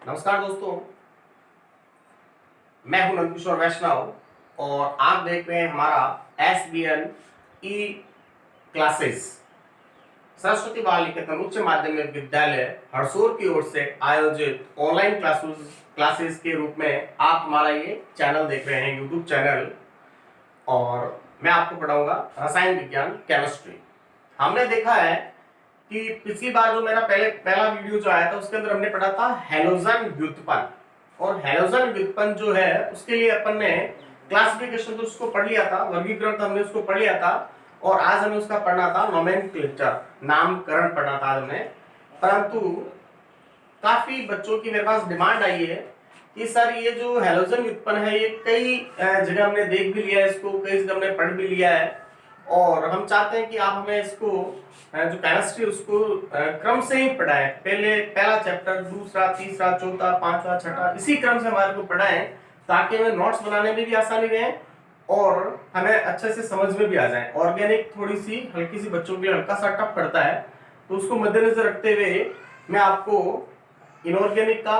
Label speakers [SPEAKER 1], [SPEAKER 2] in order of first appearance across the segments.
[SPEAKER 1] नमस्कार दोस्तों, मैं हूं नंदकिशोर वैष्णव और आप देख रहे हैं हमारा SBN ई क्लासेस सरस्वती बाल निकेतन उच्च माध्यमिक विद्यालय हरसोर की ओर से आयोजित ऑनलाइन क्लासेस के रूप में आप हमारा ये चैनल देख रहे हैं, यूट्यूब चैनल। और मैं आपको पढ़ाऊंगा रसायन विज्ञान केमिस्ट्री। हमने देखा है कि पिछली बार जो मेरा पहला वीडियो जो आया था उसके अंदर हमने पढ़ा था हैलोजन व्युत्पन्न। और हैलोजन व्युत्पन्न जो है उसके लिए अपन ने क्लासिफिकेशन तो उसको पढ़ लिया था, वर्गीकरण तो हमने उसको पढ़ लिया था। और आज हमें उसका पढ़ना था नोमेनक्लेचर, नामकरण पढ़ना था हमने। परंतु काफी बच्चों की मेरे पास डिमांड आई है कि सर ये जो हैलोजन व्युत्पन्न है ये कई जगह हमने देख भी लिया है, इसको कई जगह हमने पढ़ भी लिया है और हम चाहते हैं कि आप हमें इसको जो केमिस्ट्री उसको क्रम से ही पढ़ाएं। पहला चैप्टर, दूसरा, तीसरा, चौथा, पांचवा, छठा, इसी क्रम से हमारे को पढ़ाएं ताकि हमें नोट्स बनाने में भी आसानी रहे और हमें अच्छे से समझ में भी आ जाए। ऑर्गेनिक थोड़ी सी हल्की सी बच्चों के लिए हल्का सा टफ पड़ता है, तो उसको मद्देनजर रखते हुए मैं आपको इनऑर्गेनिक का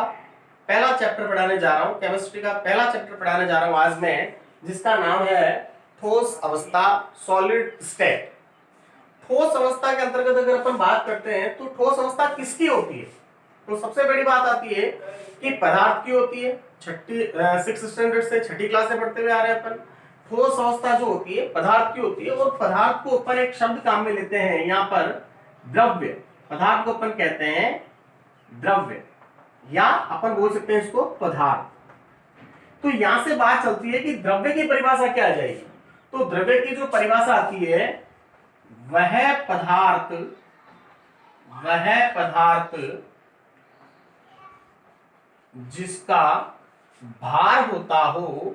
[SPEAKER 1] पहला चैप्टर पढ़ाने जा रहा हूँ, केमिस्ट्री का पहला चैप्टर पढ़ाने जा रहा हूँ आज मैं, जिसका नाम है ठोस अवस्था, सॉलिड स्टेट। ठोस अवस्था के अंतर्गत अगर अपन बात करते हैं तो ठोस अवस्था किसकी होती है? तो सबसे बड़ी बात आती है कि पदार्थ की होती है। सिक्स स्टैंडर्ड से छठी क्लास से पढ़ते हुए आ रहे हैं अपन। ठोस अवस्था जो होती है पदार्थ की होती है और पदार्थ को अपन एक शब्द काम में लेते हैं यहाँ पर, द्रव्य। पदार्थ को अपन कहते हैं द्रव्य या अपन बोल सकते हैं इसको पदार्थ। तो यहां से बात चलती है कि द्रव्य की परिभाषा क्या आ जाएगी। तो द्रव्य की जो परिभाषा आती है वह पदार्थ जिसका भार होता हो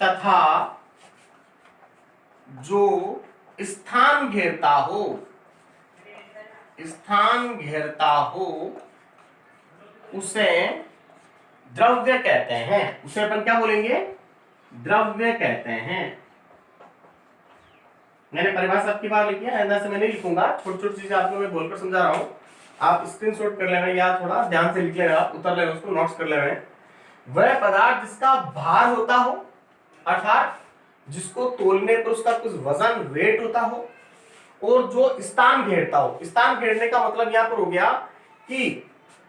[SPEAKER 1] तथा जो स्थान घेरता हो उसे द्रव्य कहते हैं। उसे अपन क्या बोलेंगे? द्रव्य कहते हैं। मैंने परिभाषा आपकी बार लिखी है, ऐसा से मैं नहीं लिखूंगा, छोटी छोटी चीजें आपको मैं बोलकर समझा रहा हूं, आप स्क्रीनशॉट कर लेना या थोड़ा ध्यान से लिख लेना, उतर लेना, उसको नोट्स कर लेना। वह पदार्थ जिसका भार होता हो, अर्थात जिसको तोलने पर उसका कुछ वजन, वेट होता हो, और जो स्थान घेरता हो। स्थान घेरने का मतलब यहां पर हो गया कि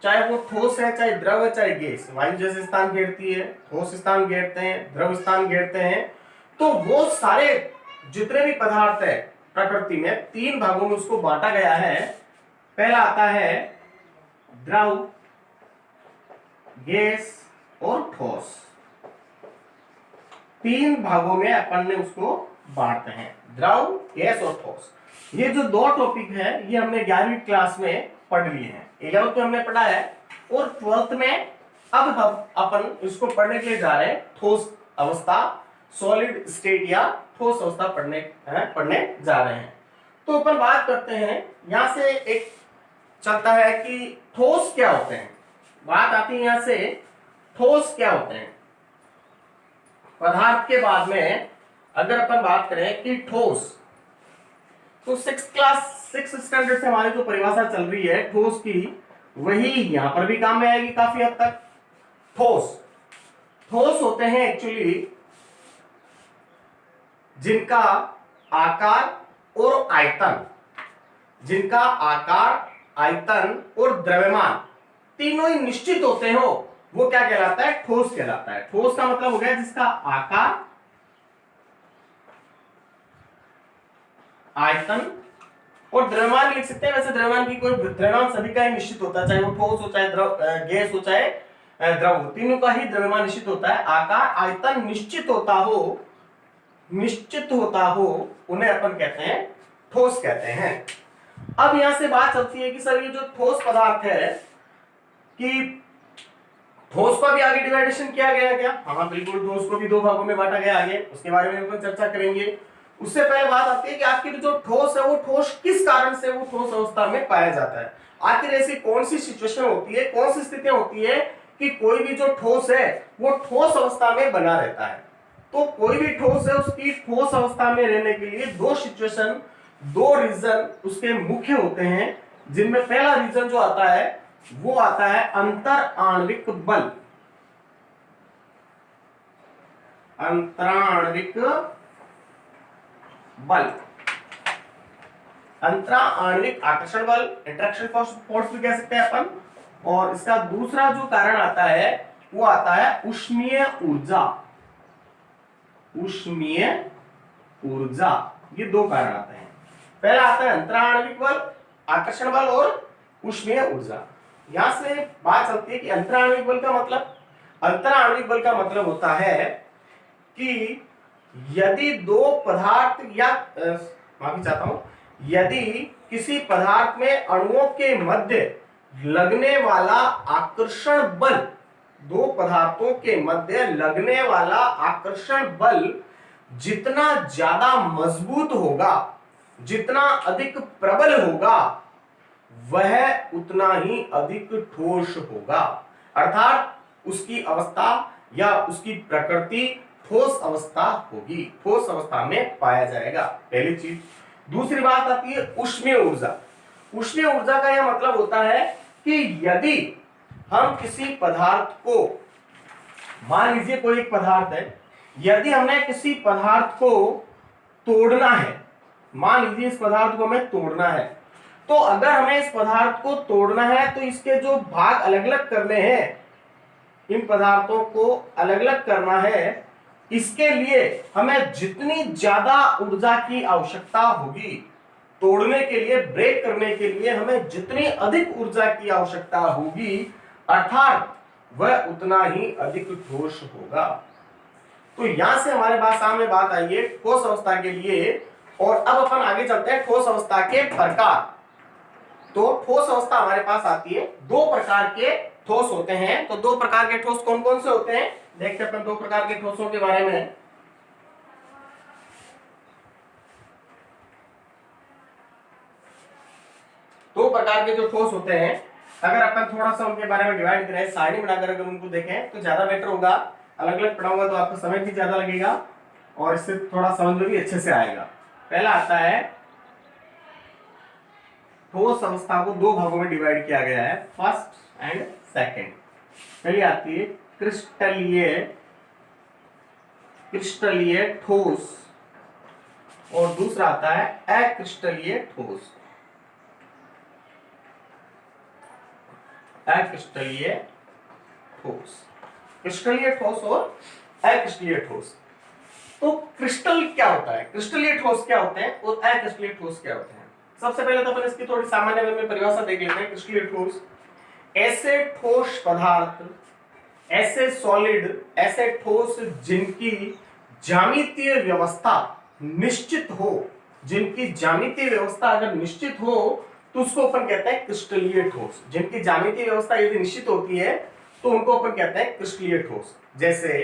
[SPEAKER 1] चाहे वो ठोस है, चाहे द्रव है, चाहे गैस। वायु जैसे स्थान घेरती है, ठोस स्थान घेरते हैं, द्रव स्थान घेरते हैं। तो वो सारे जितने भी पदार्थ है प्रकृति में तीन भागों में उसको बांटा गया है। पहला आता है द्रव, गैस और ठोस। तीन भागों में अपन ने उसको बांटते हैं, द्रव, गैस और ठोस। ये जो दो टॉपिक है ये हमने 11वीं क्लास में पढ़ लिए हैं, 11th में हमने पढ़ा है और 12th में अब हम अपन इसको पढ़ने के लिए जा रहे हैं। ठोस अवस्था, सॉलिड स्टेट या ठोस अवस्था पढ़ने जा रहे हैं। तो अपन बात करते हैं, यहां से एक चलता है कि ठोस क्या होते हैं। बात आती है यहां से ठोस क्या होते हैं। पदार्थ के बाद में अगर अपन बात करें कि ठोस, तो 6 स्टैंडर्ड से हमारी जो परिभाषा चल रही है ठोस की, वही यहां पर भी काम में आएगी काफी हद तक। ठोस होते हैं एक्चुअली जिनका आकार और आयतन और द्रव्यमान तीनों ही निश्चित होते हो, वो क्या कहलाता है? ठोस कहलाता है। ठोस का मतलब हो गया जिसका आकार, आयतन और द्रव्यमान लिख सकते हैं। वैसे द्रव्यमान की कोई द्रव्यमान सभी का ही निश्चित होता है, चाहे वो ठोस हो, चाहे गैस हो, चाहे द्रव हो, तीनों का ही द्रव्यमान निश्चित होता है। आकार, आयतन निश्चित होता हो उन्हें अपन कहते हैं ठोस कहते हैं। अब यहां से बात चलती है कि सर ये जो ठोस पदार्थ है कि ठोस को भी आगे डिवाइडेशन किया गया क्या? हाँ बिल्कुल, ठोस को भी दो भागों में बांटा गया आगे, उसके बारे में अपन चर्चा करेंगे। उससे पहले बात आती है कि आखिर जो ठोस है वो ठोस किस कारण से वो ठोस अवस्था में पाया जाता है। आखिर ऐसी कौन सी सिचुएशन होती है, कौन सी स्थितियां होती है कि कोई भी जो ठोस है वो ठोस अवस्था में बना रहता है। तो कोई भी ठोस है उसकी ठोस अवस्था में रहने के लिए दो सिचुएशन, दो रीजन उसके मुख्य होते हैं। जिनमें पहला रीजन जो आता है वो आता है अंतर आणविक बल। अंतराण्विक बल, अंतरा आणविक आकर्षण बल, इंटरेक्शन फोर्स भी कह सकते हैं अपन। और इसका दूसरा जो कारण आता है वो आता है ऊष्मीय ऊर्जा। ऊष्मीय ऊर्जा, ये दो कारण आते हैं। पहला आता है अंतरा आणविक बल, आकर्षण बल और ऊष्मीय ऊर्जा। यहां से बात चलती है कि अंतरा आणविक बल का मतलब, अंतरा आणविक बल का मतलब होता है कि यदि दो पदार्थ या माफी चाहता हूं, यदि किसी पदार्थ में अणुओं के मध्य लगने वाला आकर्षण बल, दो पदार्थों के मध्य लगने वाला आकर्षण बल जितना ज्यादा मजबूत होगा, जितना अधिक प्रबल होगा, वह उतना ही अधिक ठोस होगा। अर्थात उसकी अवस्था या उसकी प्रकृति ठोस अवस्था होगी, ठोस अवस्था में पाया जाएगा, पहली चीज। दूसरी बात आती है ऊष्मीय ऊर्जा। ऊष्मीय ऊर्जा का यह मतलब होता है कि यदि हम किसी पदार्थ को, मान लीजिए कोई एक पदार्थ है, यदि हमें किसी पदार्थ को तोड़ना है, मान लीजिए इस पदार्थ को हमें तोड़ना है, तो अगर हमें इस पदार्थ को तोड़ना है तो इसके जो भाग अलग अलग करने हैं, इन पदार्थों को अलग अलग करना है, इसके लिए हमें जितनी ज्यादा ऊर्जा की आवश्यकता होगी, तोड़ने के लिए, ब्रेक करने के लिए हमें जितनी अधिक ऊर्जा की आवश्यकता होगी, अर्थात वह उतना ही अधिक ठोस होगा। तो यहां से हमारे पास सामने बात आई है ठोस अवस्था के लिए। और अब अपन आगे चलते हैं ठोस अवस्था के प्रकार। तो ठोस अवस्था हमारे पास आती है, दो प्रकार के ठोस होते हैं। तो दो प्रकार के ठोस कौन कौन से होते हैं, देखते हैं अपन दो प्रकार के ठोसों के बारे में। दो प्रकार के जो ठोस होते हैं, अगर अपन थोड़ा सा उनके बारे में डिवाइड करें, सारणी बनाकर अगर उनको देखें तो ज्यादा बेटर होगा। अलग अलग पढ़ाऊंगा तो आपको समय भी ज्यादा लगेगा और इससे थोड़ा समझ में भी अच्छे से आएगा। पहला आता है, ठोस अवस्था को दो भागों में डिवाइड किया गया है, फर्स्ट एंड सेकंड। पहली आती है क्रिस्टलीय, क्रिस्टलीय ठोस, और दूसरा आता है अक्रिस्टलीय ठोस। अक्रिस्टलीय ठोस, क्रिस्टलीय ठोस और अक्रिस्टलीय ठोस। तो क्रिस्टल क्या होता है, क्रिस्टलीय ठोस क्या होते हैं और अक्रिस्टलीय ठोस क्या होते हैं। सबसे पहले तो अपन इसकी थोड़ी सामान्य में परिभाषा देख लेते हैं। क्रिस्टलीय ठोस ऐसे ठोस पदार्थ, ऐसे सॉलिड, ऐसे ठोस जिनकी ज्यामितीय व्यवस्था निश्चित हो, जिनकी ज्यामितीय व्यवस्था अगर निश्चित हो तो उसको अपन कहते हैं क्रिस्टलीय ठोस। जिनकी ज्यामितीय व्यवस्था यदि निश्चित होती है तो उनको अपन कहते हैं क्रिस्टलीय ठोस। जैसे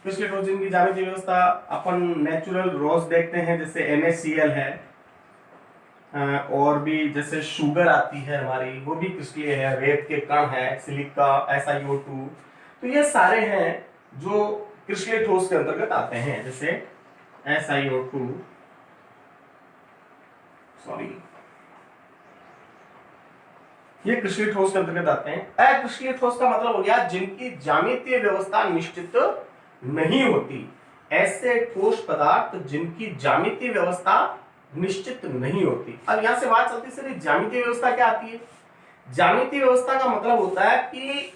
[SPEAKER 1] क्रिस्टलीय ठोस जिनकी ज्यामितीय व्यवस्था अपन नेचुरल रॉस देखते हैं, जैसे NaCl है, और भी जैसे शुगर आती है हमारी, वो भी क्रिस्टलीय है, रेत के कण है, सिलिका, SiO2, तो ये सारे हैं जो क्रिस्टलीय ठोस के अंतर्गत आते हैं। जैसे SiO2, सॉरी, ये क्रिस्टलीय ठोस के अंतर्गत आते हैं। अक्रिस्टलीय ठोस का मतलब हो गया जिनकी ज्यामितीय व्यवस्था निश्चित नहीं होती, ऐसे ठोस पदार्थ जिनकी ज्यामितीय व्यवस्था निश्चित नहीं होती। अब यहां से बात चलती है, ज्यामितीय व्यवस्था क्या आती है। ज्यामितीय व्यवस्था का मतलब होता है कि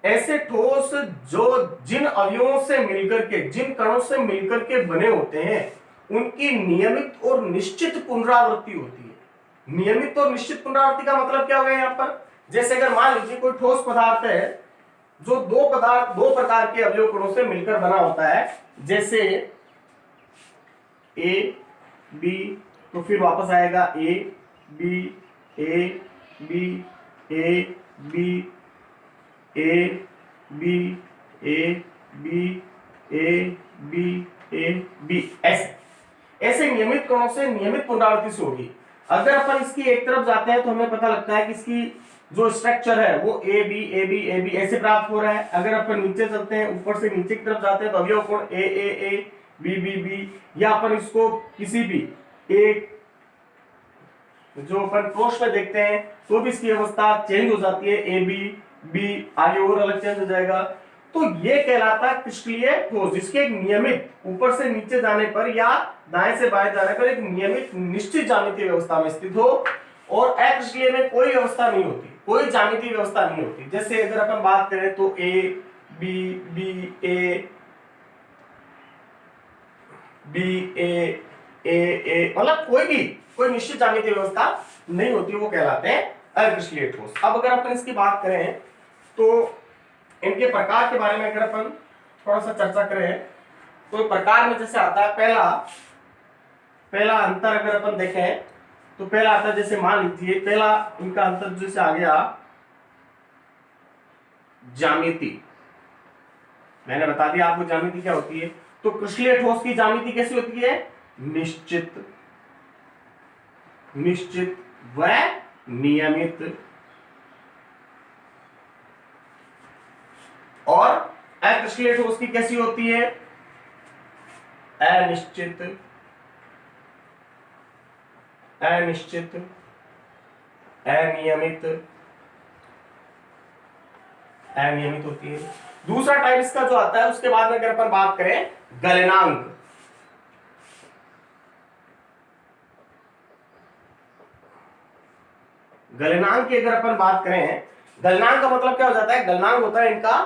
[SPEAKER 1] ऐसे ठोस जो जिन अवयवों से मिलकर के, जिन कणों से मिलकर के बने होते हैं, उनकी नियमित और निश्चित पुनरावृत्ति होती है। नियमित और निश्चित पुनरावृत्ति का मतलब क्या हो गया यहाँ पर, जैसे अगर मान लीजिए कोई ठोस पदार्थ है जो दो प्रकार के अवयव कणों से मिलकर बना होता है, जैसे A B, तो फिर वापस आएगा A B A B A B A B A B A B A B, ऐसे नियमित कणों से नियमित पुनरावृत्ति से होगी। अगर अपन इसकी एक तरफ जाते हैं तो हमें पता लगता है कि इसकी जो स्ट्रक्चर है वो A B A B A B ऐसे प्राप्त हो रहा है। अगर अपन नीचे चलते हैं, ऊपर से नीचे की तरफ जाते हैं तो अवयव कोण A A A B B B, या अपन इसको किसी भी एक जो अपन ठोस में देखते हैं तो भी इसकी अवस्था चेंज हो जाती है, ए बी बी आगे और अलग चेंज हो जाएगा। तो ये कहलाता है क्रिस्टलीय ठोस, जिसके एक नियमित ऊपर से नीचे जाने पर या दाएं से बाएं जाने पर एक नियमित निश्चित ज्यामितीय व्यवस्था में स्थित हो, और अक्रिस्टलीय में कोई व्यवस्था नहीं होती, कोई ज्यामितीय व्यवस्था नहीं होती। जैसे अगर अपन बात करें तो A B B A B A मतलब कोई निश्चित ज्यामितीय व्यवस्था नहीं होती, वो कहलाते हैं अक्रिस्टलीय ठोस। अब अगर अपन इसकी बात करें तो इनके प्रकार के बारे में अगर अपन थोड़ा सा चर्चा करें तो प्रकार में जैसे आता है पहला अंतर अगर अपन देखें तो पहला आता है, जैसे मान लीजिए पहला इनका अंतर जैसे आ गया ज्यामिति। मैंने बता दिया आपको ज्यामिति क्या होती है। तो क्रिस्टलीय ठोस की ज्यामिति कैसी होती है? निश्चित व नियमित। और अक्रिस्टलीय ठोस की कैसी होती है? अनिश्चित अनियमित होती है। दूसरा टाइप इसका जो आता है उसके बाद में अगर अपन बात करें गलनांक। गलनांक की अगर अपन बात करें, गलनांक का मतलब क्या हो जाता है? गलनांक होता है इनका,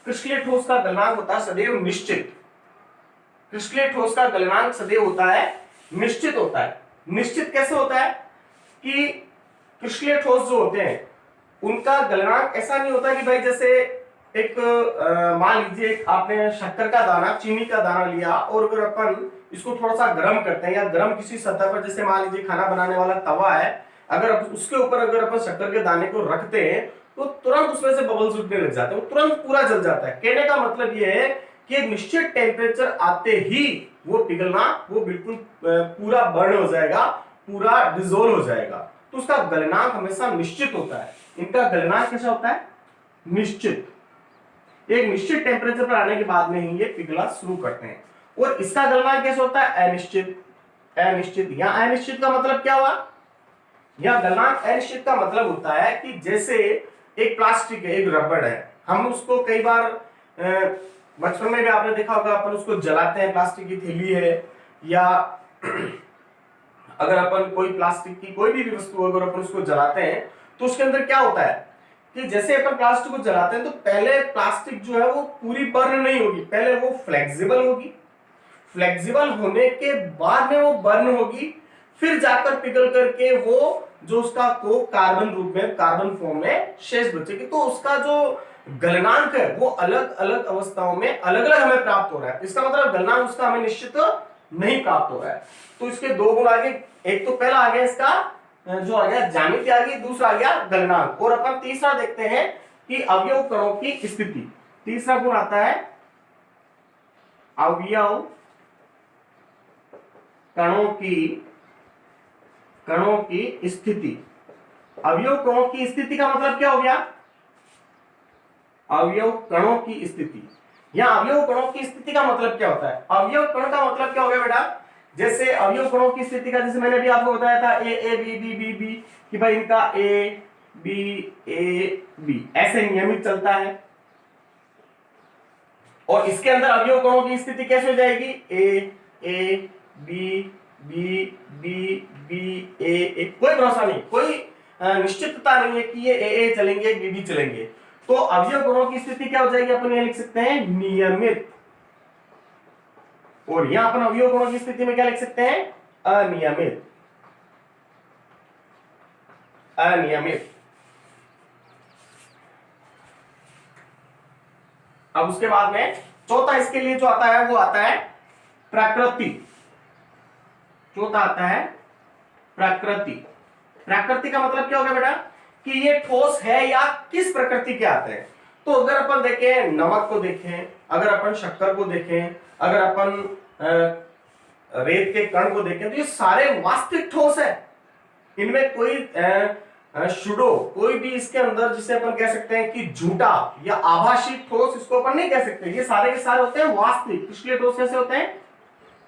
[SPEAKER 1] क्रिस्टलीय ठोस का गलनांक होता है सदैव निश्चित। क्रिस्टलीय ठोस का गलनांक सदैव होता है निश्चित होता है। निश्चित कैसे होता है कि क्रिस्टलीय ठोस जो होते हैं उनका गलनांक ऐसा नहीं होता कि भाई जैसे एक मान लीजिए आपने शक्कर का दाना, चीनी का दाना लिया और अगर अपन इसको थोड़ा सा गर्म करते हैं या गर्म किसी सतह पर, जैसे मान लीजिए खाना बनाने वाला तवा है, अगर उसके ऊपर अगर अपन शक्कर के दाने को रखते हैं तो तुरंत उसमें से बबल्स उठने लग जाते हैं, वो तुरंत पूरा जल जाता है। कहने का मतलब ये है कि एक निश्चित टेम्परेचर आते ही वो पिघलना, वो बिल्कुल पूरा बर्न हो जाएगा, पूरा डिसॉल्व हो जाएगा। तो उसका गलनांक हमेशा निश्चित होता है। इनका गलनांक कैसा होता है? निश्चित। एक निश्चित टेम्परेचर पर आने के बाद में ही ये पिघला शुरू करते हैं। और इसका गलनांक कैसे होता है? अनिश्चित। यहाँ अनिश्चित का मतलब क्या हुआ? यह गलनांक अनिश्चित का मतलब होता है कि जैसे एक प्लास्टिक है, एक रबड़ है, हम उसको कई बार बचपन में भी आपने देखा होगा, अपन उसको जलाते हैं, प्लास्टिक की थैली है या अगर अपन कोई प्लास्टिक की कोई भी वस्तु अगर अपन उसको जलाते हैं तो उसके अंदर क्या होता है कि जैसे अपन प्लास्टिक को जलाते हैं तो पहले प्लास्टिक जो है वो पूरी बर्न नहीं होगी, पहले वो फ्लेक्सिबल होगी, फ्लेक्सिबल होने के बाद में वो बर्न होगी, फिर जाकर पिघल करके वो जो उसका को कार्बन रूप में, कार्बन फॉर्म में शेष बचेगी। तो उसका जो गलनांक है वो अलग अलग अवस्थाओं में अलग अलग हमें प्राप्त हो रहा है। इसका मतलब गलनांक उसका हमें निश्चित नहीं प्राप्त हो रहा है। तो इसके दो गुण आगे, एक तो पहला आ गया इसका जो आ गया ज्यामिति आ गई, दूसरा आ गया गलनांक। और अपन तीसरा देखते हैं कि अवयव कणों की स्थिति। तीसरा गुण आता है अवयव कणों की स्थिति। अवयव कणों की स्थिति का मतलब क्या हो गया? अवयव कणों की स्थिति। या अवयव कणों की स्थिति का मतलब क्या होता है? अवयव कण का मतलब क्या हो गया बेटा? जैसे अवयव कणों की स्थिति का, जैसे मैंने अभी आपको बताया था A B B B B, कि भाई इनका ए बी ऐसे नियमित चलता है। और इसके अंदर अवयव कणों की स्थिति कैसे हो जाएगी? A B B B B A. कोई भरोसा नहीं, कोई निश्चितता नहीं है कि ये ए चलेंगे, बी चलेंगे। तो अवयव कणों की स्थिति क्या हो जाएगी? अपन ये लिख सकते हैं नियमित। और यहां अपन अवयव कणों की स्थिति में क्या लिख सकते हैं? अनियमित। अब उसके बाद में चौथा इसके लिए जो आता है वो आता है प्रकृति। चौथा आता है प्रकृति। प्रकृति का मतलब क्या हो गया बेटा? कि ये ठोस है या किस प्रकृति के आते हैं। तो अगर अपन देखें नमक को देखें, अगर अपन शक्कर को देखें, अगर अपन रेत के कण को देखें, तो ये सारे वास्तविक ठोस है। इनमें कोई शुडो, कोई भी इसके अंदर जिसे अपन कह सकते हैं कि झूठा या आभासी ठोस, इसको अपन नहीं कह सकते। ये सारे के सारे होते हैं वास्तविक। क्रिस्टलीय ठोस कैसे होते हैं?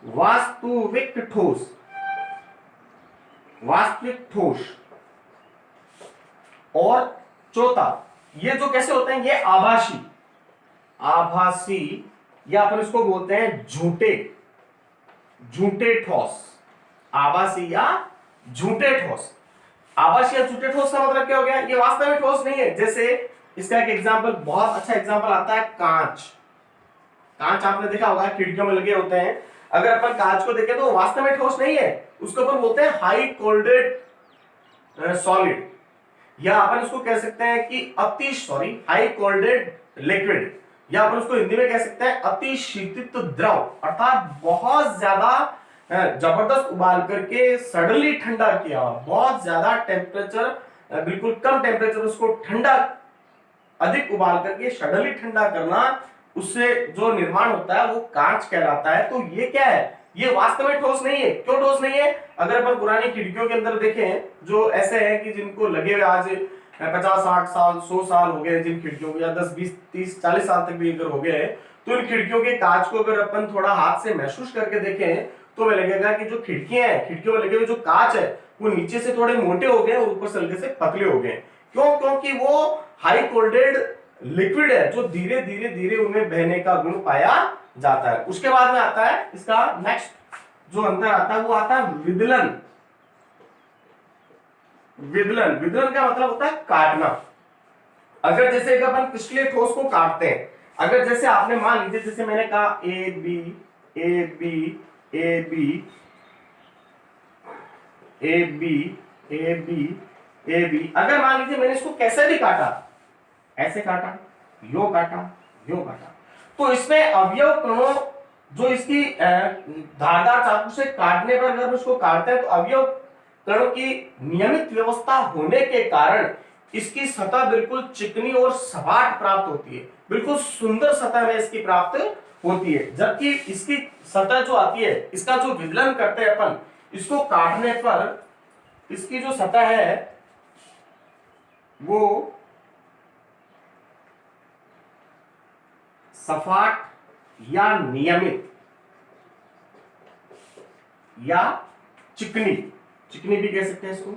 [SPEAKER 1] वास्तविक ठोस। वास्तविक ठोस। और चौथा, ये जो कैसे होते हैं, ये आभासी, आभासी या अपन इसको बोलते हैं झूठे, झूठे ठोस। आभासी या झूठे ठोस। आभासी या झूठे ठोस का मतलब क्या हो गया, ये वास्तव में ठोस नहीं है। जैसे इसका एक एग्जांपल, बहुत अच्छा एग्जांपल आता है कांच। कांच आपने देखा होगा खिड़कियों में लगे होते हैं। अगर अपन कांच को देखें तो वास्तव में ठोस नहीं है, उसको अपन बोलते हैं हाई कोल्डेड सॉलिड, या अपन उसको कह सकते हैं कि हाई कोल्डेड लिक्विड, या अपन उसको हिंदी में कह सकते हैं अति शीतित द्रव। अर्थात बहुत ज्यादा जबरदस्त उबाल करके सडनली ठंडा किया, बहुत ज्यादा टेम्परेचर, बिल्कुल कम टेम्परेचर उसको ठंडा, अधिक उबाल करके सडनली ठंडा करना, उससे जो निर्माण होता है वो कांच कहलाता है। तो ये क्या है, ये वास्तव में ठोस नहीं है। क्यों ठोस नहीं है, अगर अपन पुरानी खिड़कियों के अंदर देखें, जो ऐसे हैं कि जिनको लगे हुए आज 50-60 साल 100 साल हो गए जिन खिड़कियों को, या 10-20-30-40 साल तक भी अगर हो गए हैं, तो इन खिड़कियों के कांच को अगर अपन थोड़ा हाथ से महसूस करके देखें तो हमें लगेगा कि जो खिड़कियां हैं, खिड़कियों में लगे हुए जो कांच है वो नीचे से थोड़े मोटे हो गए और ऊपर से हल्के से पतले हो गए। क्यों, क्योंकि वो हाई कोल्डेड लिक्विड है, जो धीरे धीरे धीरे उनमें बहने का गुण पाया जाता है। उसके बाद में आता है इसका नेक्स्ट जो अंतर आता है, वो आता है विदलन। विदलन, विदलन का मतलब होता है काटना। अगर जैसे अपन क्रिस्टलीय ठोस को काटते हैं, अगर जैसे आपने मान लीजिए, जैसे मैंने कहा A B A B A B A B A B A B, अगर मान लीजिए मैंने इसको कैसे भी काटा, ऐसे काटा, यो काटा, यो काटा, तो इसमें अवयव कणों जो इसकी धारदार चाकू से काटने पर अगर उसको काटते हैं तो अवयव कणों की नियमित व्यवस्था होने के कारण इसकी सतह बिल्कुल चिकनी और सपाट प्राप्त होती है, बिल्कुल सुंदर सतह में इसकी प्राप्त होती है। जबकि इसकी सतह जो आती है, इसका जो विदलन करते हैं अपन, इसको काटने पर इसकी जो सतह है वो सपाट या नियमित या चिकनी, चिकनी भी कह सकते हैं इसको,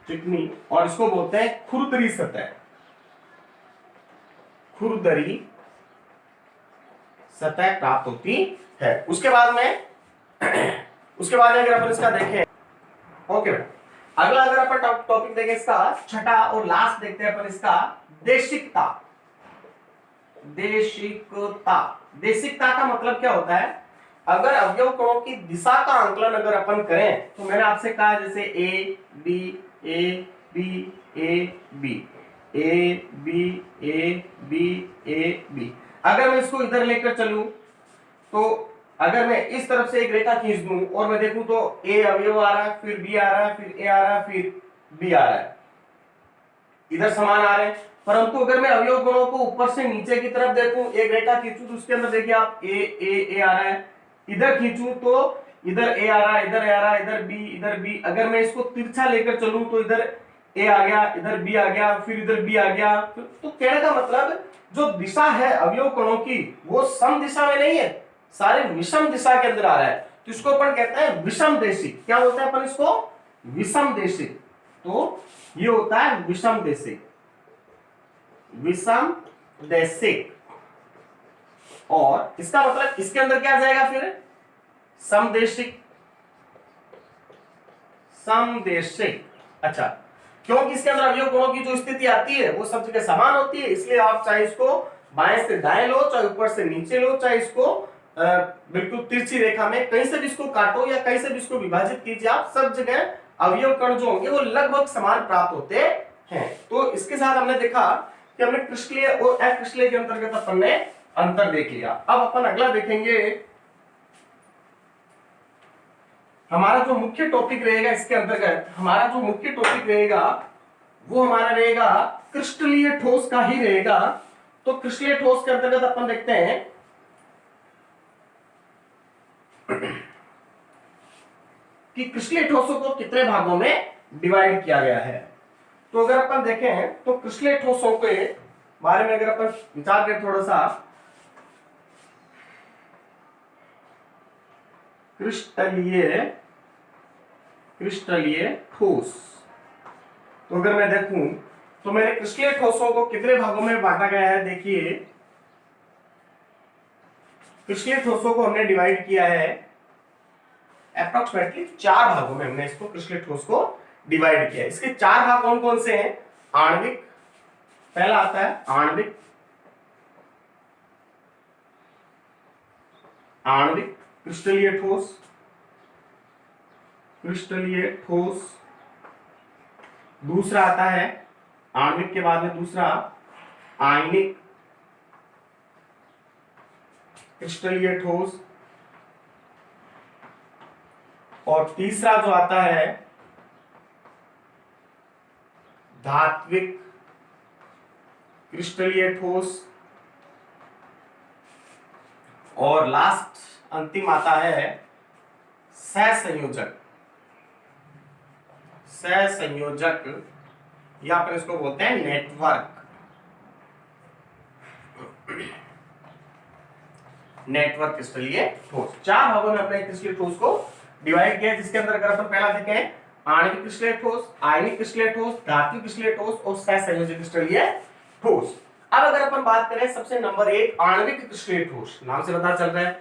[SPEAKER 1] चिकनी, और इसको बोलते हैं खुरदरी सतह, खुरदरी सतह प्राप्त होती है। उसके बाद में अगर अपन इसका देखें, ओके, अगला अगर अपन टॉपिक देखें इसका छठा और लास्ट देखते हैं अपन इसका देशिकता। देशिकता, देशिकता का मतलब क्या होता है, अगर अवयव कणों की दिशा का आंकलन अगर अपन करें, तो मैंने आपसे कहा जैसे A B A B A B A B A B A B, अगर मैं इसको इधर लेकर चलूं, तो अगर मैं इस तरफ से एक रेखा खींच दूं और मैं देखूं तो ए अवयव आ रहा है, फिर बी आ रहा है, फिर ए आ रहा है, फिर बी आ रहा है, इधर समान आ रहे हैं। परंतु अगर मैं अवयव गुणों को ऊपर से नीचे की तरफ देखूं, एक रेखा खींचूं तो उसके अंदर देखिए आप ए आ रहा है, इधर खींचूं तो इधर ए आ रहा है, इधर ए आ रहा है, इधर बी। अगर मैं इसको तिरछा लेकर चलूं तो इधर ए आ गया, इधर बी आ गया, फिर इधर बी आ गया। तो कहने का मतलब जो दिशा है अवयव कणों की वो सम दिशा में नहीं है, सारे विषम दिशा के अंदर आ रहा है। तो इसको अपन कहते हैं विषम देशिक। क्या बोलते हैं अपन इसको, विषम देशिक। तो ये होता है विषम देशिक, विषम देशिक। और इसका मतलब इसके अंदर क्या जाएगा फिर, समदेशिक, समदेशिक। अच्छा, क्योंकि इसके अंदर अवयव गुणों की जो स्थिति आती है वो सब जगह समान होती है, इसलिए आप चाहे इसको बाएं से दाएं लो, चाहे ऊपर से नीचे लो, चाहे इसको बिल्कुल तिरछी रेखा में कहीं से भी इसको काटो या कहीं से भी इसको विभाजित कीजिए, आप सब जगह अवयव कण जो होंगे वो लगभग समान प्राप्त होते हैं। तो इसके साथ हमने देखा कि हमने क्रिस्टलीय और अक्रिस्टलीय के अंतर्गत अपन ने अंतर देख लिया। अब अपन अगला देखेंगे, हमारा जो मुख्य टॉपिक रहेगा इसके अंतर्गत, हमारा जो मुख्य टॉपिक रहेगा वो हमारा रहेगा क्रिस्टलीय ठोस का ही रहेगा। तो क्रिस्टलीय ठोस के अंतर्गत अपन देखते हैं कि क्रिस्टलीय ठोसों को कितने भागों में डिवाइड किया गया है। तो अगर अपन देखें तो क्रिस्टलीय ठोसों के बारे में अगर अपन विचार करें थोड़ा सा, क्रिस्टलीय क्रिस्टलीय ठोस। तो अगर मैं देखूं तो मेरे क्रिस्टलीय ठोसों को कितने भागों में बांटा गया है, देखिए क्रिस्टलीय ठोसों को हमने डिवाइड किया है अप्रोक्सीमेटली 4 भागों में। हमने इसको क्रिस्टलीय ठोस को डिवाइड किया है। इसके 4 भाग कौन कौन से हैं? आणविक, पहला आता है आणविक, आणविक क्रिस्टलीय ठोस, क्रिस्टलीय ठोस। दूसरा आता है आणविक के बाद में दूसरा आयनिक क्रिस्टलीय ठोस, और तीसरा जो आता है धात्विक क्रिस्टलीय ठोस, और लास्ट अंतिम आता है सहसंयोजक, सहसंयोजक, या अपन इसको बोलते हैं नेटवर्क, नेटवर्क क्रिस्टलीय ठोस। 4 भागों में अपने क्रिस्टलीय ठोस को डिवाइड किया, जिसके अंदर अगर अपन पहला देखें आणविक क्रिस्टलीय ठोस, आयनिक क्रिस्टलीय ठोस, धात्विक क्रिस्टलीय ठोस और सहसंयोजक क्रिस्टलीय ठोस। अब अगर अपन बात करें सबसे नंबर 1 आणविक क्रिस्टलीय ठोस, नाम से पता चल रहा है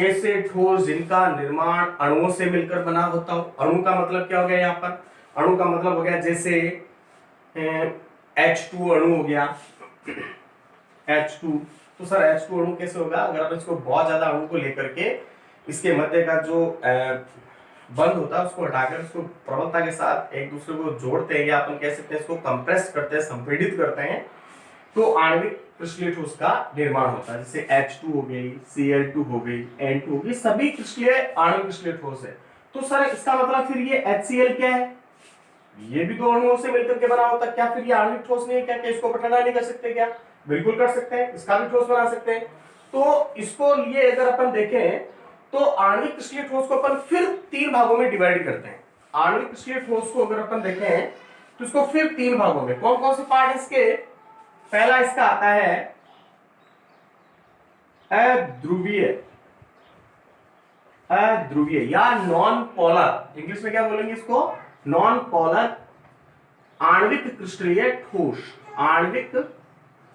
[SPEAKER 1] ऐसे ठोस जिनका निर्माण अणुओं से मिलकर बना होता हो। अणु का मतलब क्या हो गया यहाँ पर? अणु का मतलब हो गया जैसे H2 अणु हो गया, H2। तो सर H2 अणु कैसे होगा? अगर आप इसको बहुत ज्यादा अणु को लेकर के इसके मध्य का जो बंद होता है उसको हटाकर उसको प्रबलता के साथ एक दूसरे को जोड़ते हैं, या अपन कह सकते हैं इसको कंप्रेस करते हैं, संपीड़ित करते हैं, तो आणविक क्रिस्टलीय ठोस का निर्माण होता है। जैसे H2 हो गई, Cl2 हो गई, N2 हो गई, सभी क्रिस्टलीय आणविक क्रिस्टलीय ठोस है। तो सर इसका मतलब फिर ये HCl क्या है? ये भी 2 अणुओं से मिलकर के बना होता है। क्या फिर ये आणविक ठोस नहीं है क्या? क्या इसको ठंडा नहीं कर सकते क्या? बिल्कुल कर सकते हैं, इसका भी ठोस बना सकते हैं। तो इसको लिए अगर अपन देखें तो आणविक क्रिस्टलीय ठोस को अपन फिर 3 भागों में डिवाइड करते हैं। आणविक क्रिस्टलीय ठोस को अगर अपन देखें तो इसको फिर 3 भागों में, कौन कौन से पार्ट है इसके? पहला इसका आता है अध्रुवीय, अध्रुवीय या नॉन पोलर, इंग्लिश में क्या बोलेंगे इसको? नॉन पोलर आणविक क्रिस्टलीय ठोस, आणविक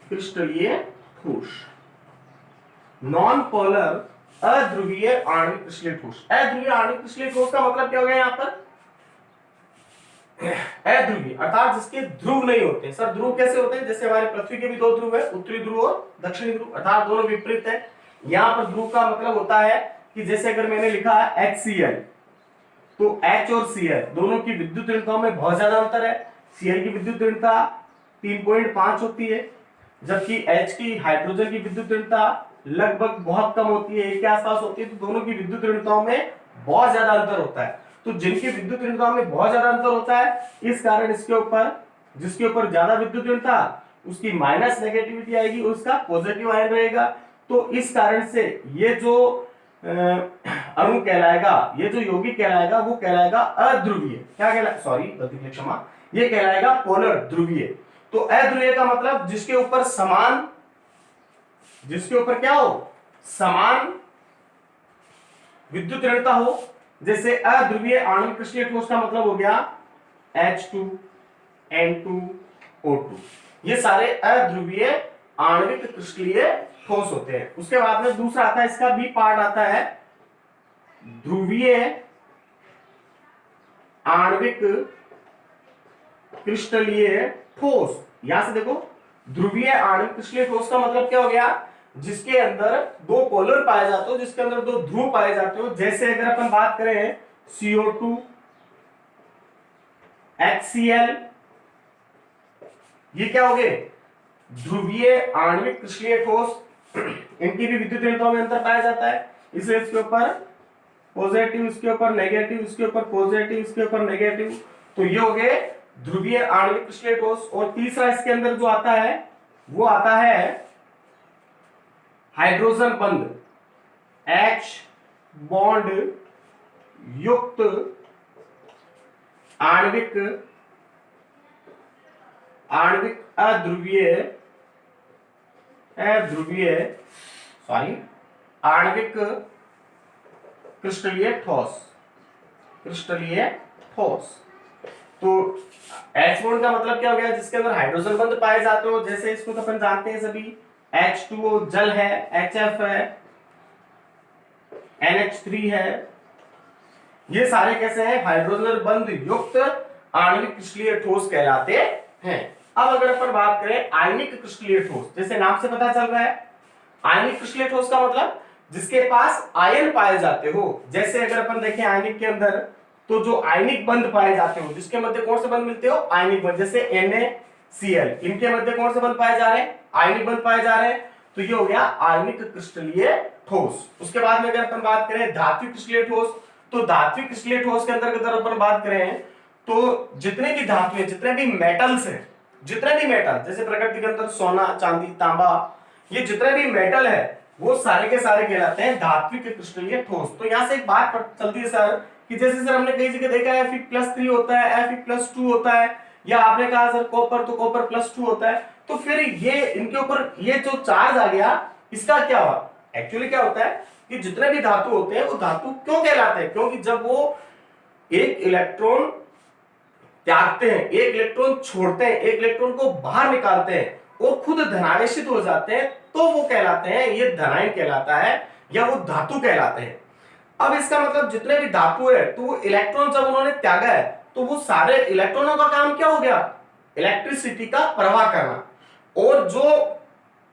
[SPEAKER 1] क्रिस्टलीय ठोस, नॉन पोलर अध्रुवीय आणविक क्रिस्टलीय ठोस। अध्रुवीय आणविक क्रिस्टलीय ठोस का मतलब क्या हो गया यहाँ पर? अध्रुवीय अर्थात जिसके ध्रुव नहीं होते। सर ध्रुव कैसे होते हैं? जैसे हमारे पृथ्वी के भी 2 ध्रुव है, उत्तरी ध्रुव और दक्षिणी ध्रुव, अर्थात दोनों विपरीत है। यहाँ पर ध्रुव का मतलब होता है कि जैसे अगर मैंने लिखा है HCl, तो H और Cl दोनों की विद्युत ऋणताओं में बहुत ज्यादा अंतर है। Cl की विद्युत ऋणता 3.5 होती है, जबकि H की हाइड्रोजन की विद्युत ऋणता लगभग बहुत कम होती है, 1 के आसपास होती है। तो दोनों की विद्युत ऋणताओं में बहुत ज्यादा अंतर होता है। तो जिनकी विद्युत ऋणताओं में बहुत ज्यादा अंतर होता है, इस कारण इसके ऊपर, जिसके ऊपर ज्यादा विद्युत ऋणता उसकी माइनस नेगेटिविटी आएगी, उसका पॉजिटिव आयन रहेगा। तो इस कारण से ये जो अणु कहलाएगा, ये जो यौगिक कहलाएगा वो कहलाएगा अध्रुवीय। क्या कहलाएगा? सॉरी गलती के लिए क्षमा, ये कहलाएगा पोलर, ध्रुवीय। तो अध्रुवीय का मतलब जिसके ऊपर समान, जिसके ऊपर क्या हो? समान विद्युत ऋणता हो। जैसे अध्रुवीय आणविक क्रिस्टलीय ठोस का मतलब हो गया H2, N2, O2, ये सारे अध्रुवीय आणविक क्रिस्टलीय ठोस होते हैं। उसके बाद में दूसरा आता है, इसका भी पार्ट आता है ध्रुवीय आणविक क्रिस्टलीय ठोस। यहां से देखो, ध्रुवीय आणविक क्रिस्टलीय ठोस का मतलब क्या हो गया? जिसके अंदर 2 पोलर पाए जाते हो, जिसके अंदर 2 ध्रुव पाए जाते हो। जैसे अगर अपन बात करें CO2, HCl, ये क्या हो गए? ध्रुवीय आणविक क्रिस्टलीय ठोस। इनकी भी विद्युत ऋणताओं में अंतर पाया जाता है, इसलिए इसके ऊपर पॉजिटिव, इसके ऊपर नेगेटिव, इसके ऊपर पॉजिटिव, इसके ऊपर नेगेटिव। तो ये हो गए ध्रुवीय आणविक क्रिस्टलीय ठोस। और तीसरा इसके अंदर जो आता है वो आता है हाइड्रोजन बंध, H बॉन्ड युक्त आणविक अध्रुवीय आणविक क्रिस्टलीय ठोस, क्रिस्टलीय ठोस। तो H बॉन्ड का मतलब क्या हो गया, जिसके अंदर हाइड्रोजन बंध पाए जाते हो, जैसे इसको तो अपन जानते हैं सभी, H2O जल है, HF है, NH3 है, ये सारे कैसे हैं, हाइड्रोजन बंध युक्त आणविक क्रिस्टलीय ठोस कहलाते हैं। अब अगर अपन बात करें आयनिक क्रिस्टलीय ठोस, जैसे नाम से पता चल रहा है, आयनिक क्रिस्टलीय ठोस का मतलब जिसके पास आयन पाए जाते हो, जैसे अगर अपन देखें आयनिक के अंदर, तो जो आयनिक बंध पाए जाते हो, जिसके मध्य कौन से बंध मिलते हो, आयनिक बंध, जैसे NaCl, इनके मध्य कौन से बंध पाए जा रहे हैं, आयनिक बंध पाए जा रहे हैं, तो ये हो गया आयनिक क्रिस्टलीय ठोस। उसके बाद में अगर अपन बात करें धात्विक क्रिस्टलीय ठोस, तो धात्विक क्रिस्टलीय ठोस के अंदर अगर अपन बात करें तो जितने भी धातुएं, जितने भी मेटल्स हैं, जितने भी मेटल जैसे प्रकृति के अंदर सोना, चांदी, तांबा, ये जितने भी मेटल है वो सारे के सारे कहलाते हैं धात्विक क्रिस्टलीय ठोस। तो यहां से एक बात चलती है सर कि जैसे सर हमने कई जगह देखा है Fe+3 होता है, Fe+2 होता है, या आपने कहा सर कॉपर, तो कॉपर +2 होता है, तो फिर ये इनके ऊपर ये जो चार्ज आ गया, इसका क्या हुआ, एक्चुअली क्या होता है कि जितने भी धातु होते हैं वो धातु क्यों कहलाते हैं, क्योंकि जब वो एक इलेक्ट्रॉन त्यागते हैं, एक इलेक्ट्रॉन छोड़ते हैं, एक इलेक्ट्रॉन को बाहर निकालते हैं और खुद धनावेशित हो जाते हैं, तो वो कहलाते हैं, ये धनायन कहलाता है या वो धातु कहलाते हैं। अब इसका मतलब जितने भी धातु है, तो वो इलेक्ट्रॉन जब उन्होंने त्यागा है, तो वो सारे इलेक्ट्रॉनों का काम क्या हो गया, इलेक्ट्रिसिटी का प्रवाह करना, और जो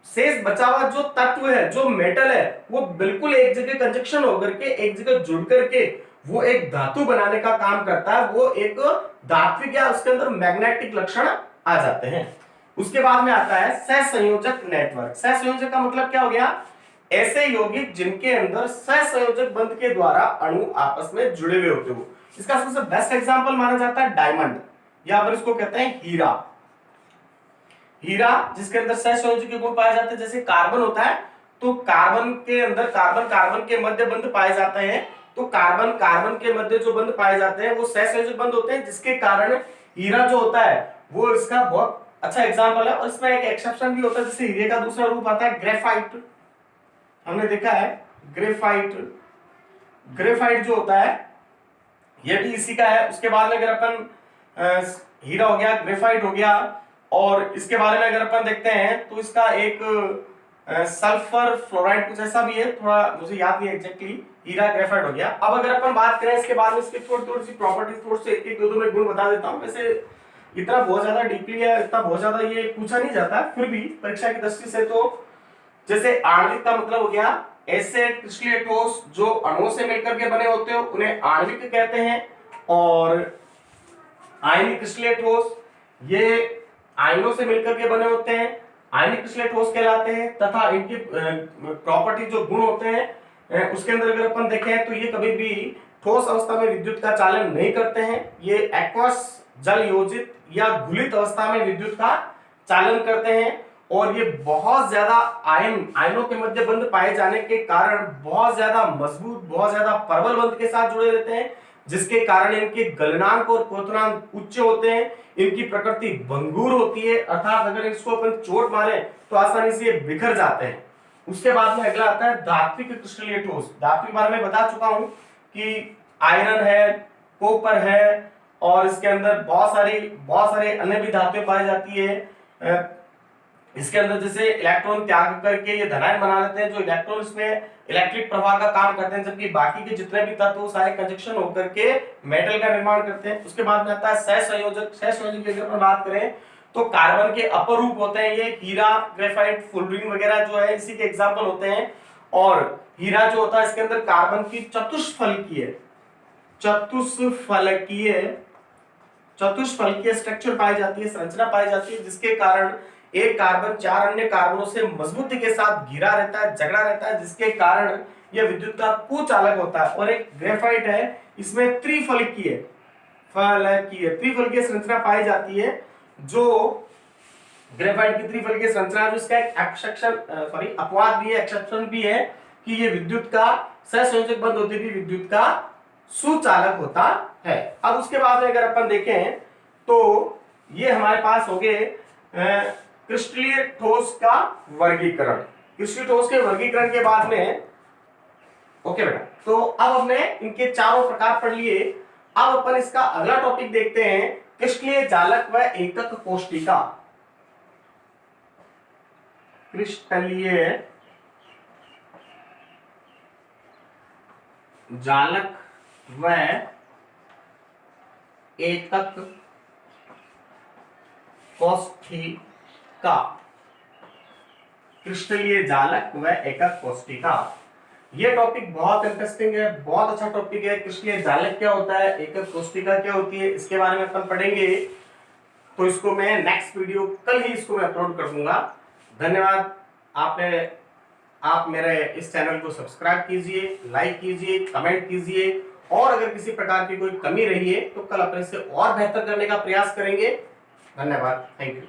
[SPEAKER 1] शेष बचा हुआ जो तत्व है, जो मेटल है, वो बिल्कुल एक जगह कंजक्शन होकर के, एक जगह जुड़ करके वो एक धातु बनाने का काम करता है, वो एक धात्विक या उसके अंदर मैग्नेटिक लक्षण आ जाते हैं। उसके बाद में आता है सहसंयोजक नेटवर्क। सहसंयोजक का मतलब क्या हो गया, ऐसे यौगिक जिनके अंदर सहसंयोजक बंध के द्वारा अणु आपस में जुड़े हुए होते हो। इसका सबसे बेस्ट एग्जांपल माना जाता है डायमंड, या फिर इसको कहते हैं हीरा। हीरा जिसके अंदर सहसंयोजक गुण पाए जाते हैं, जैसे कार्बन होता है, तो कार्बन के अंदर कार्बन कार्बन के मध्य बंध पाए जाते हैं, तो कार्बन कार्बन के मध्य जो बंध पाए जाते हैं वो सहसंयोजक बंध होते हैं, जिसके कारण हीरा जो होता है वो इसका बहुत अच्छा एग्जांपल है। और इसमें एक एक्सेप्शन भी होता है, जैसे हीरे का दूसरा रूप आता है ग्रेफाइट, हमने देखा है ग्रेफाइट, ग्रेफाइट जो होता है ये भी इसी का है। उसके बाद में अगर अपन हीरा हो गया, ग्रेफाइट हो गया, और इसके बारे में अगर अपन देखते हैं तो इसका एक सल्फर फ्लोराइड कुछ ऐसा भी है, थोड़ा मुझे याद नहीं एग्जैक्टली, हीरा ग्रेफाइट हो गया। अब अगर अपन बात करें इसके बाद में इसकी थोड़ी सी प्रॉपर्टीज, थोड़ी से एक दो में गुण बता देता हूं। वैसे इतना बहुत ज्यादा डीपली है, इतना बहुत ज्यादा ये पूछा नहीं जाता, फिर भी परीक्षा की दृष्टि से, तो जैसे आणविक का मतलब हो गया ऐसे क्रिस्टलीय ठोस जो अणुओं से मिलकर के बने होते हो उन्हें आणविक कहते हैं, और आयनिक क्रिस्टलीय ठोस ये आयनों से मिलकर के बने होते हैं, आयनिक क्रिस्टलीय ठोस कहलाते हैं, तथा इनकी प्रॉपर्टी जो गुण होते हैं उसके अंदर अगर अपन देखें तो ये कभी भी ठोस अवस्था में विद्युत का चालन नहीं करते हैं, ये एक्वस जल योजित या घुलित अवस्था में विद्युत का चालन करते हैं, और ये बहुत ज्यादा आयनों के मध्य बंध पाए जाने के कारण बहुत ज्यादा मजबूत, बहुत ज्यादा प्रबल बंध के साथ जुड़े रहते हैं, जिसके कारण इनके गलनांक और क्वथनांक उच्च होते हैं, इनकी प्रकृति भंगुर होती है, अर्थात अगर इसको अपन चोट मारे तो आसानी से ये बिखर जाते हैं। उसके बाद में अगला आता है धात्विक क्रिस्टलीय ठोस। धातु के बारे में बता चुका हूं कि आयरन है, कॉपर है, और इसके अंदर बहुत सारे अन्य भी धातुएं पाई जाती है। इसके अंदर जैसे इलेक्ट्रॉन त्याग करके ये धनायन बना लेते हैं, जो इलेक्ट्रॉन इसमें इलेक्ट्रिक प्रवाह का काम करते हैं, जबकि बाकी के जितने भी तत्व सारे कंजक्शन होकर के मेटल का निर्माण करते हैं। उसके बाद में आता है सहसंयोजक। सहसंयोजक की अगर बात करें तो कार्बन के अपर रूप होते हैं, ये हीरा, ग्रेफाइट, फुलरिन वगैरह जो है इसी के एग्जाम्पल होते हैं। और हीरा जो होता है इसके अंदर कार्बन की चतुष्फलकीय स्ट्रक्चर पाई जाती है, संरचना पाई जाती है, जिसके कारण एक कार्बन 4 अन्य कार्बनों से मजबूती के साथ घिरा रहता है, झगड़ा रहता है, जिसके कारण यह विद्युत का कुचालक होता है। और एक ग्रेफाइट है, इसमें त्रिफलकीय संरचना पाई जाती है, जो ग्रेफाइट की त्रिफलकीय संरचना, जो इसका एक अपवाद भी है, एक्सेप्शन भी है कि ये विद्युत का सहसंयोजक बंध होते भी विद्युत का सुचालक होता है। अब उसके बाद में अगर अपन देखें तो ये हमारे पास हो गए क्रिस्टलीय ठोस का वर्गीकरण। क्रिस्टलीय ठोस के वर्गीकरण के बाद में ओके बेटा, तो अब हमने इनके चारों प्रकार पढ़ लिए। अब अपन इसका अगला टॉपिक देखते हैं, क्रिस्टलीय जालक व एकक कोष्टिका। क्रिस्टलीय जालक व एकक कोष्टिका। क्रिस्टलीय जालक व एकक कोष्टिका, ये टॉपिक बहुत इंटरेस्टिंग है, बहुत अच्छा टॉपिक है। क्रिस्टलीय जालक क्या होता है, एकक कोष्टिका क्या होती है, इसके बारे में अपन पढ़ेंगे। तो इसको मैं नेक्स्ट वीडियो कल ही इसको मैं अपलोड कर दूंगा। धन्यवाद। आप मेरे इस चैनल को सब्सक्राइब कीजिए, लाइक कीजिए, कमेंट कीजिए, और अगर किसी प्रकार की कोई कमी रही है तो कल अपन इसे और बेहतर करने का प्रयास करेंगे। धन्यवाद। Thank you.